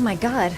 my god.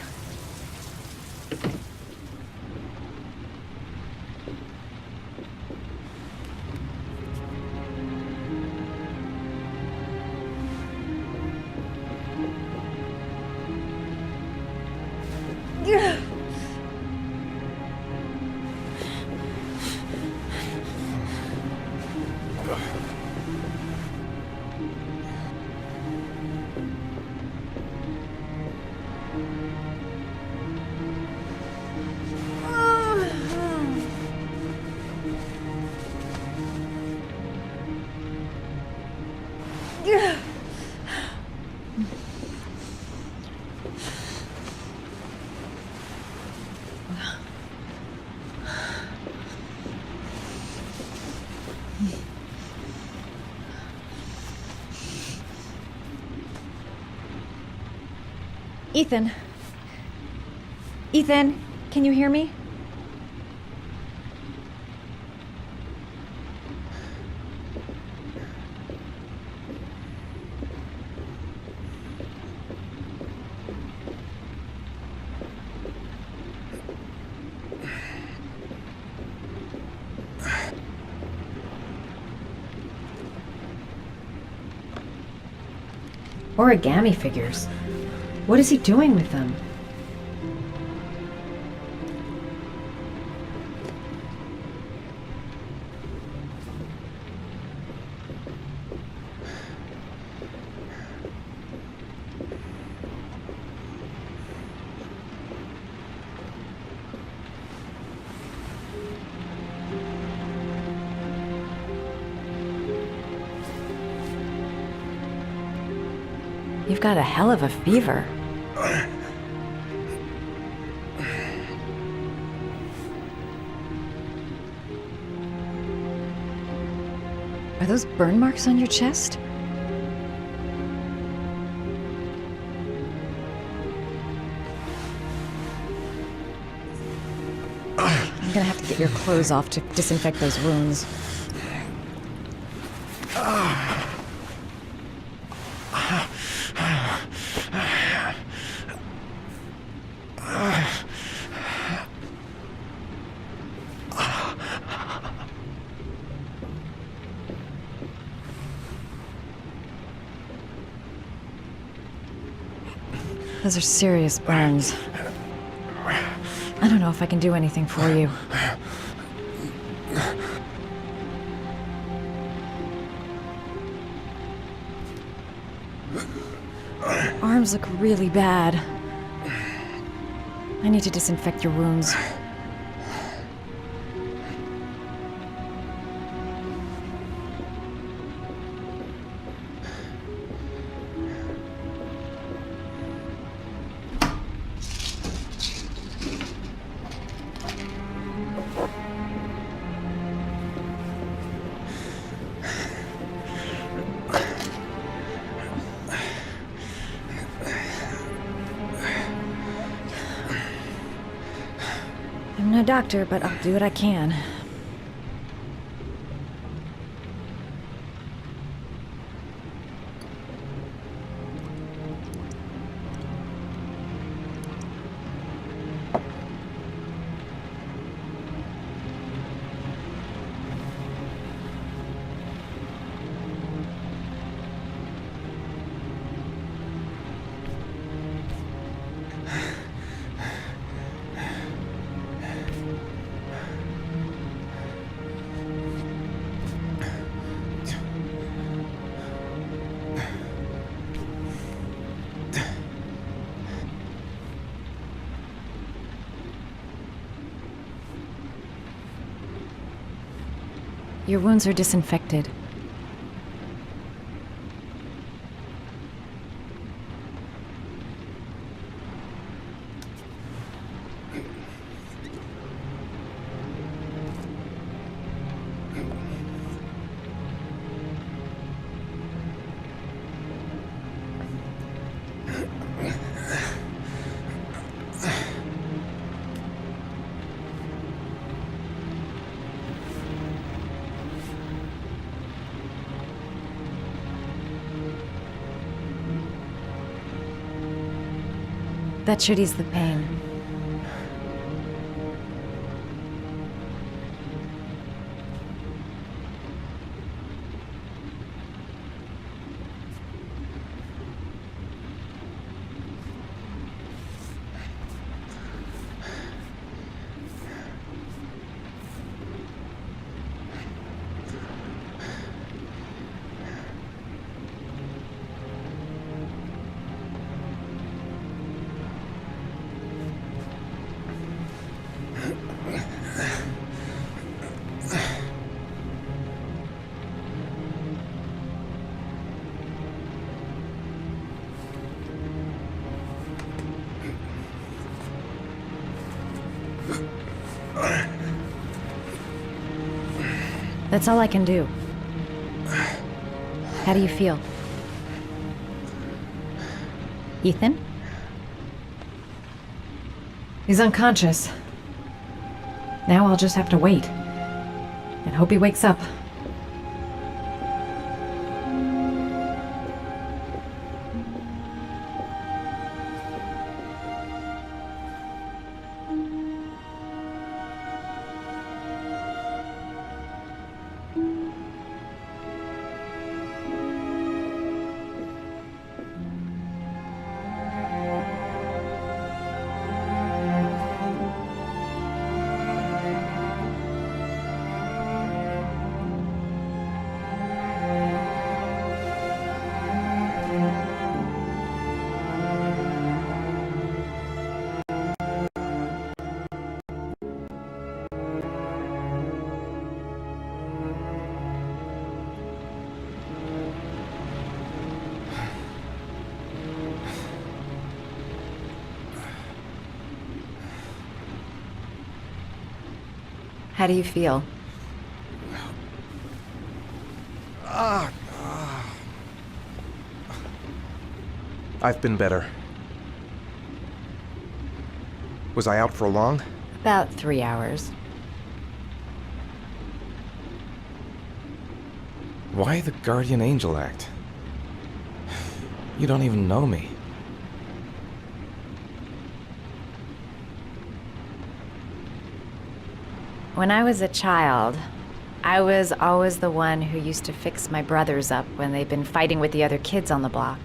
Ethan. Ethan, can you hear me? Origami figures. What is he doing with them? You've got a hell of a fever. Are those burn marks on your chest? I'm gonna have to get your clothes off to disinfect those wounds. Those are serious burns. I don't know if I can do anything for you. Arms look really bad. I need to disinfect your wounds. I'm no doctor, but I'll do what I can. Your wounds are disinfected. That should ease the pain. That's all I can do. How do you feel? Ethan? He's unconscious. Now I'll just have to wait. And hope he wakes up. How do you feel? I've been better. Was I out for long? About 3 hours. Why the guardian angel act? You don't even know me. When I was a child, I was always the one who used to fix my brothers up when they'd been fighting with the other kids on the block.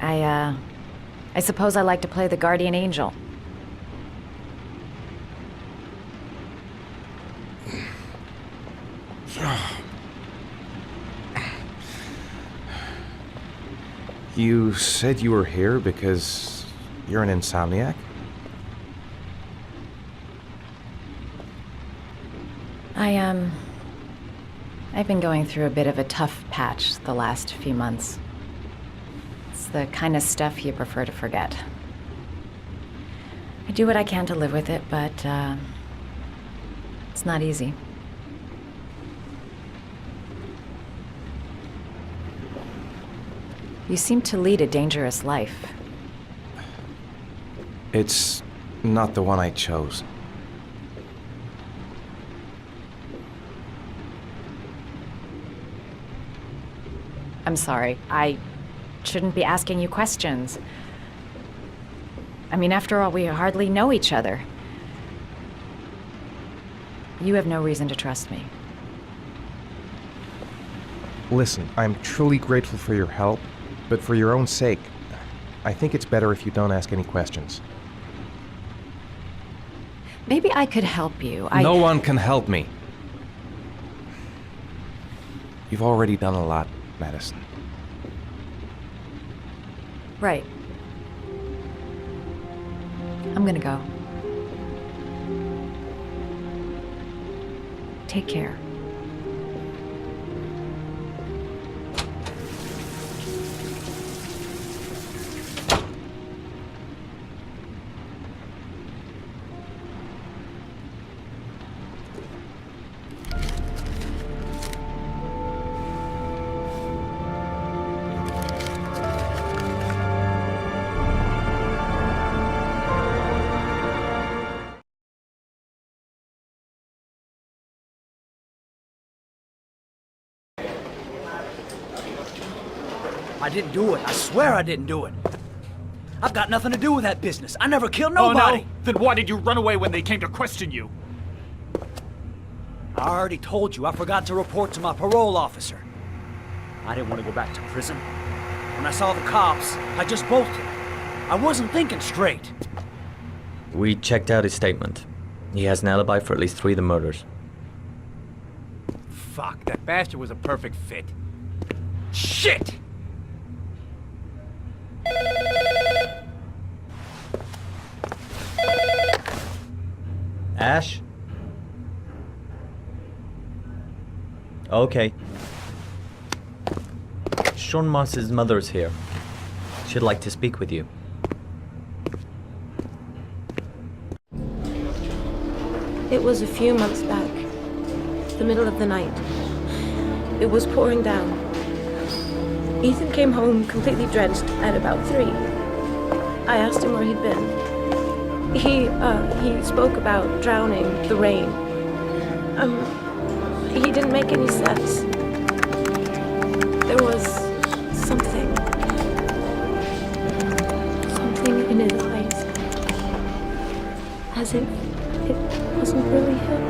I suppose I like to play the guardian angel. You said you were here because you're an insomniac? I've been going through a bit of a tough patch the last few months. It's the kind of stuff you prefer to forget. I do what I can to live with it, but, it's not easy. You seem to lead a dangerous life. It's not the one I chose. I'm sorry. I shouldn't be asking you questions. I mean, after all, we hardly know each other. You have no reason to trust me. Listen, I'm truly grateful for your help, but for your own sake, I think it's better if you don't ask any questions. Maybe I could help you. No one can help me. You've already done a lot, Madison. Right. I'm gonna go. Take care. I didn't do it. I swear I didn't do it. I've got nothing to do with that business. I never killed Oh, nobody. no? Then why did you run away when they came to question you? I already told you I forgot to report to my parole officer. I didn't want to go back to prison. When I saw the cops, I just bolted. I wasn't thinking straight. We checked out his statement. He has an alibi for at least 3 of the murders. Fuck, that bastard was a perfect fit. Shit! Ash? Okay. Sean Moss's mother's here. She'd like to speak with you. It was a few months back, the middle of the night. It was pouring down. Ethan came home completely drenched at about 3. I asked him where he'd been. He spoke about drowning, the rain. He didn't make any sense. There was something in his eyes, as if it wasn't really him.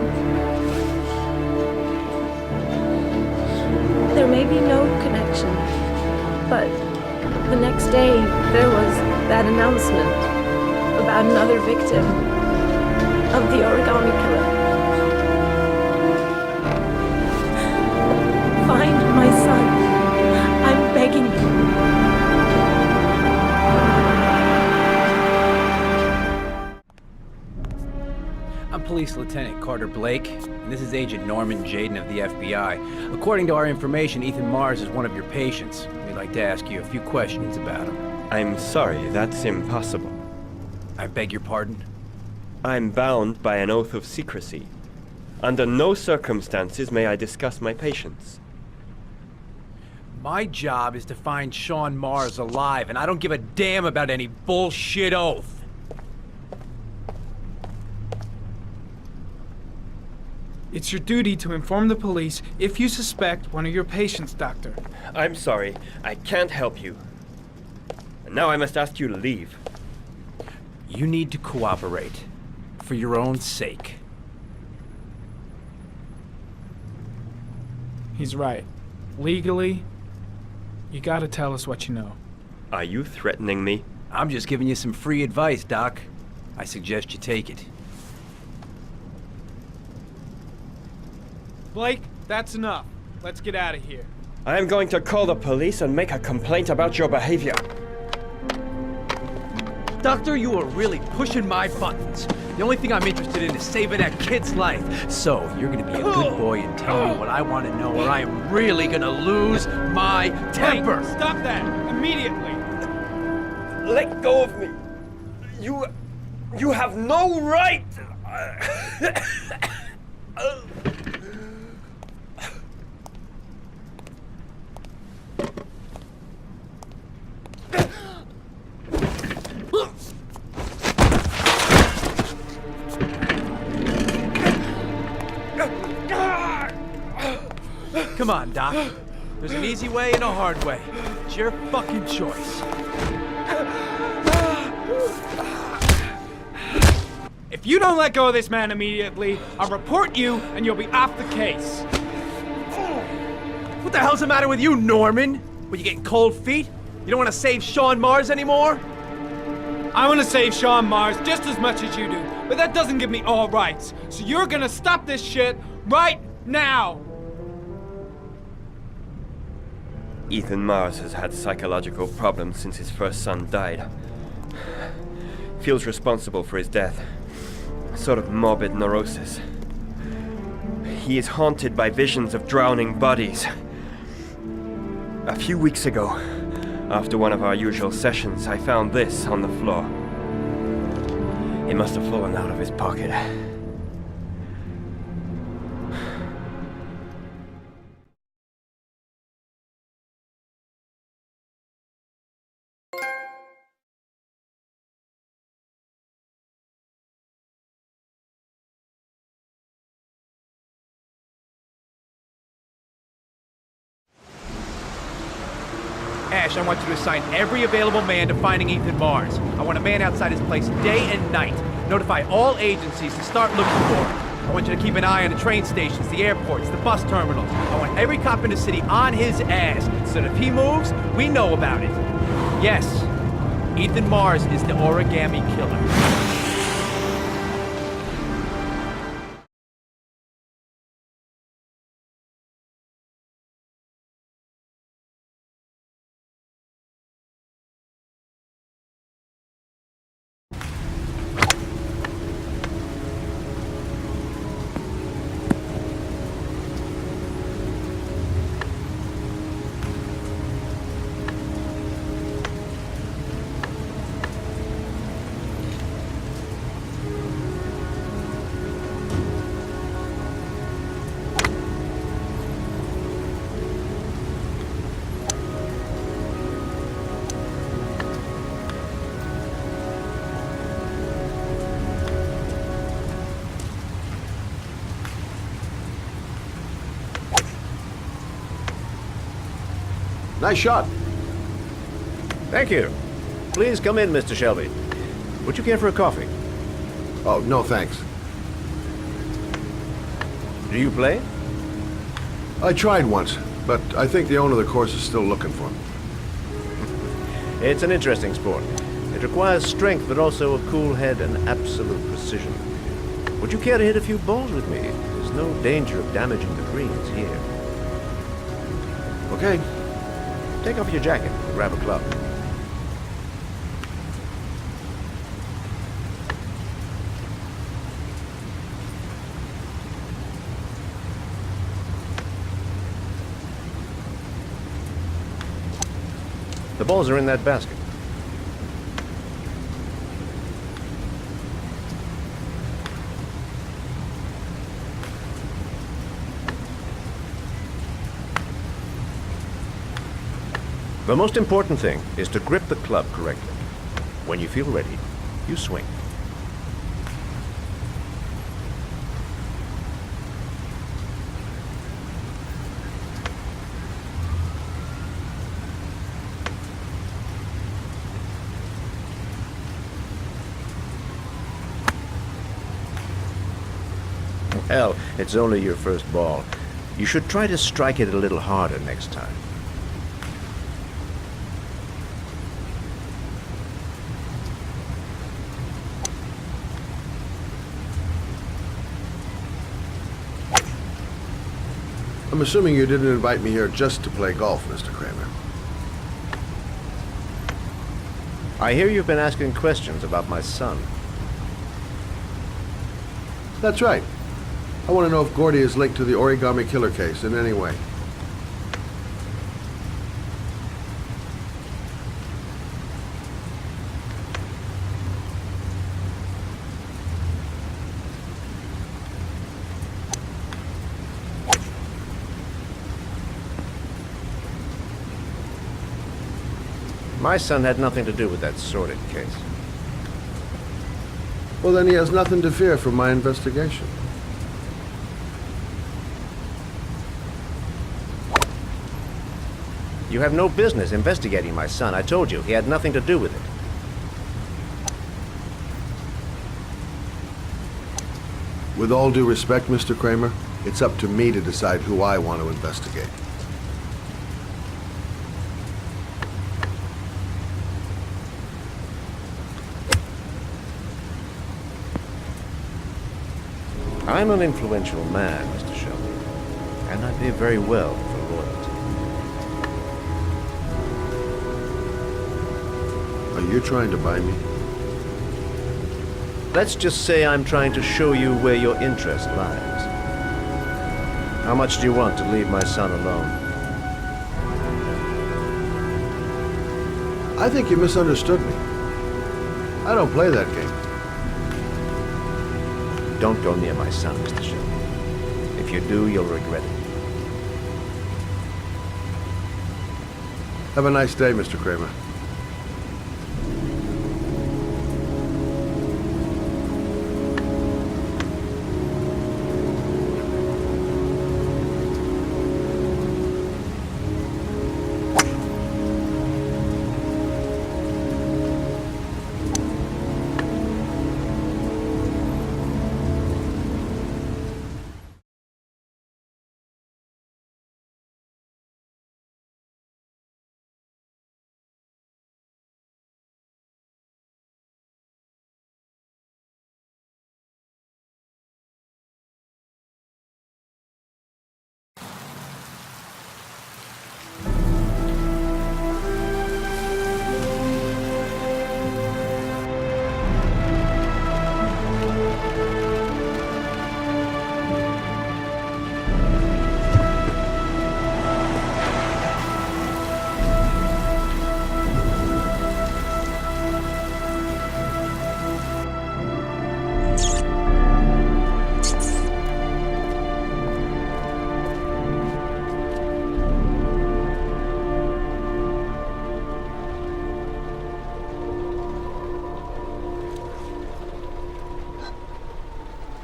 There may be no connection, but the next day there was that announcement about another victim of the origami killer. Find my son. I'm begging you. I'm Police Lieutenant Carter Blake, and this is Agent Norman Jaden of the FBI. According to our information, Ethan Mars is one of your patients. We'd like to ask you a few questions about him. I'm sorry, that's impossible. I beg your pardon? I'm bound by an oath of secrecy. Under no circumstances may I discuss my patients. My job is to find Sean Mars alive, and I don't give a damn about any bullshit oath. It's your duty to inform the police if you suspect one of your patients, Doctor. I'm sorry, I can't help you. And now I must ask you to leave. You need to cooperate, for your own sake. He's right. Legally, you gotta tell us what you know. Are you threatening me? I'm just giving you some free advice, Doc. I suggest you take it. Blake, that's enough. Let's get out of here. I am going to call the police and make a complaint about your behavior. Doctor, you are really pushing my buttons. The only thing I'm interested in is saving that kid's life. So, you're gonna be a good boy and tell me what I want to know, or I am really gonna lose my temper. Blake, stop that! Immediately! Let go of me! You have no right! Come on, Doc. There's an easy way and a hard way. It's your fucking choice. If you don't let go of this man immediately, I'll report you and you'll be off the case. What the hell's the matter with you, Norman? What, you getting cold feet? You don't want to save Sean Mars anymore? I want to save Sean Mars just as much as you do, but that doesn't give me all rights. So you're gonna stop this shit right now! Ethan Mars has had psychological problems since his first son died. Feels responsible for his death. A sort of morbid neurosis. He is haunted by visions of drowning bodies. A few weeks ago, after one of our usual sessions, I found this on the floor. It must have fallen out of his pocket. Ash, I want you to assign every available man to finding Ethan Mars. I want a man outside his place day and night. Notify all agencies to start looking for him. I want you to keep an eye on the train stations, the airports, the bus terminals. I want every cop in the city on his ass, so that if he moves, we know about it. Yes, Ethan Mars is the origami killer. Nice shot. Thank you. Please come in, Mr. Shelby. Would you care for a coffee? Oh, no thanks. Do you play? I tried once, but I think the owner of the course is still looking for me. It's an interesting sport. It requires strength, but also a cool head and absolute precision. Would you care to hit a few balls with me? There's no danger of damaging the greens here. Okay. Take off your jacket and grab a club. The balls are in that basket. The most important thing is to grip the club correctly. When you feel ready, you swing. Well, it's only your first ball. You should try to strike it a little harder next time. I'm assuming you didn't invite me here just to play golf, Mr. Kramer. I hear you've been asking questions about my son. That's right. I want to know if Gordy is linked to the origami killer case in any way. My son had nothing to do with that sordid case. Well, then he has nothing to fear from my investigation. You have no business investigating my son. I told you, he had nothing to do with it. With all due respect, Mr. Kramer, it's up to me to decide who I want to investigate. I'm an influential man, Mr. Shelby, and I pay very well for loyalty. Are you trying to buy me? Let's just say I'm trying to show you where your interest lies. How much do you want to leave my son alone? I think you misunderstood me. I don't play that game. Don't go near my son, Mr. Shelby. If you do, you'll regret it. Have a nice day, Mr. Kramer.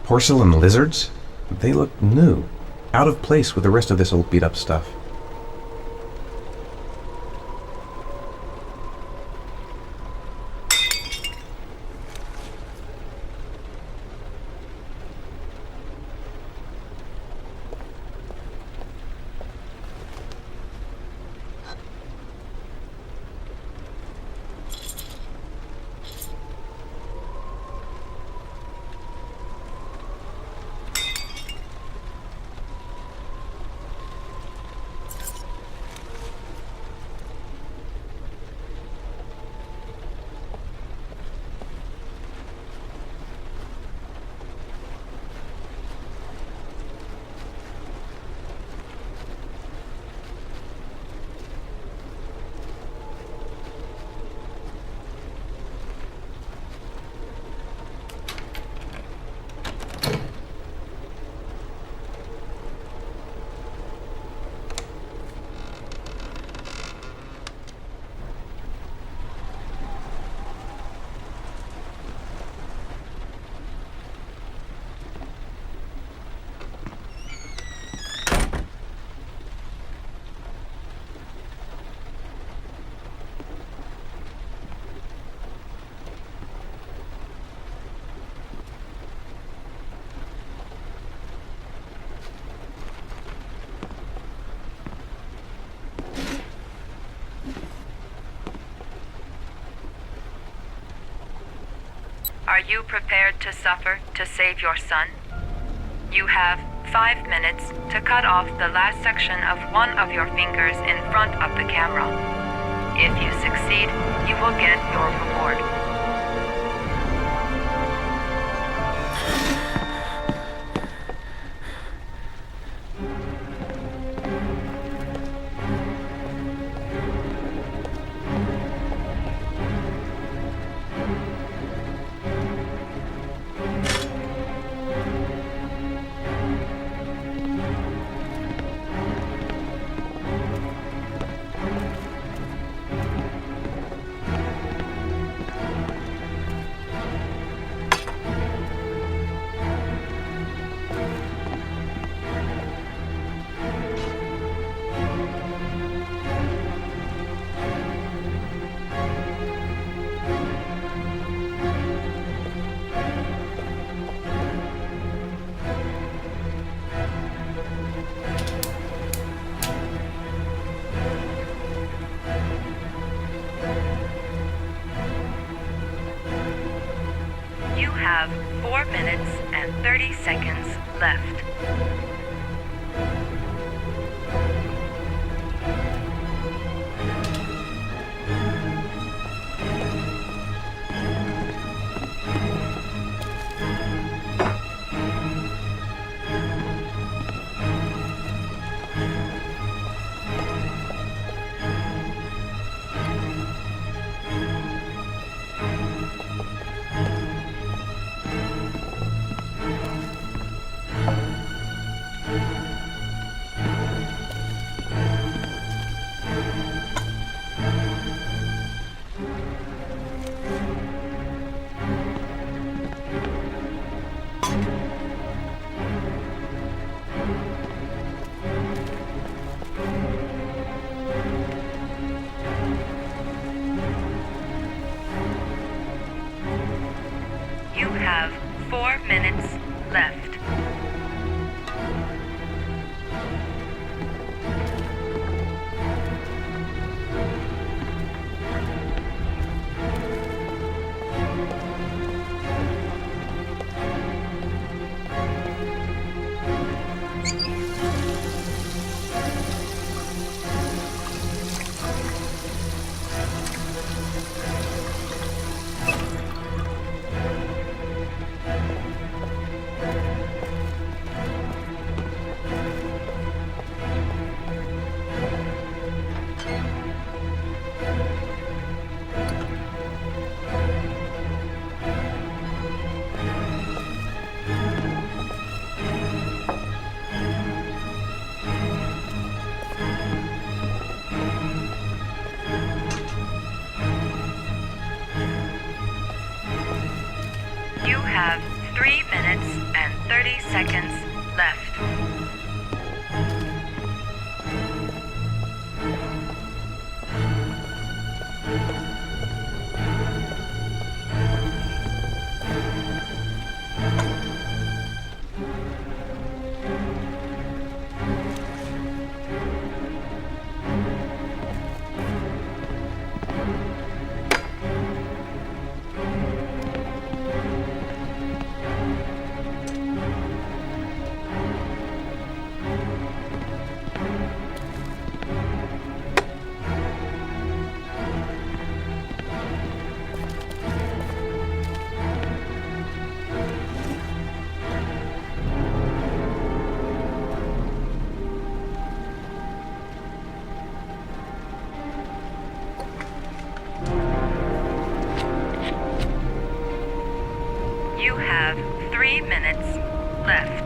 Porcelain lizards? They look new. Out of place with the rest of this old beat-up stuff. Are you prepared to suffer to save your son? You have 5 minutes to cut off the last section of one of your fingers in front of the camera. If you succeed, you will get your reward. You have 4 minutes and 30 seconds left. You have 4 minutes left. You have 3 minutes and 30 seconds left. You have 3 minutes left.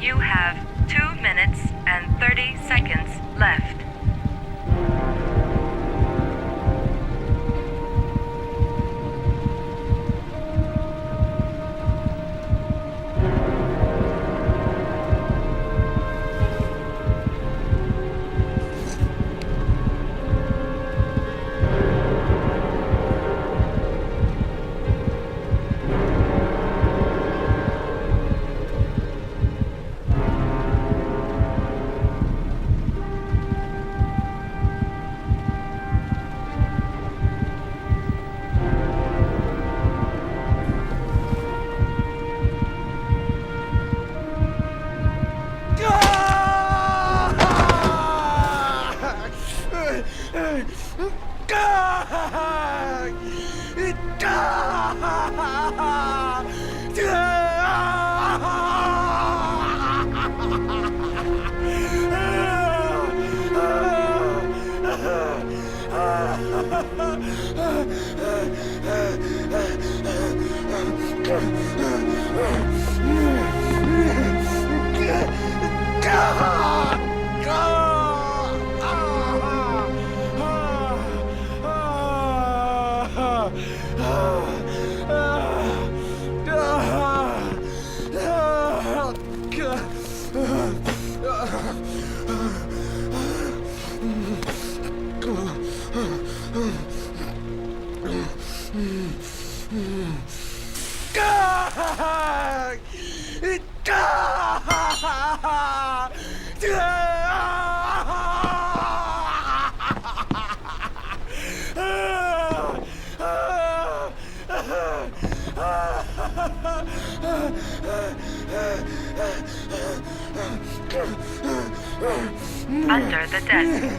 You have 2 minutes and 30 seconds left. Under the desk.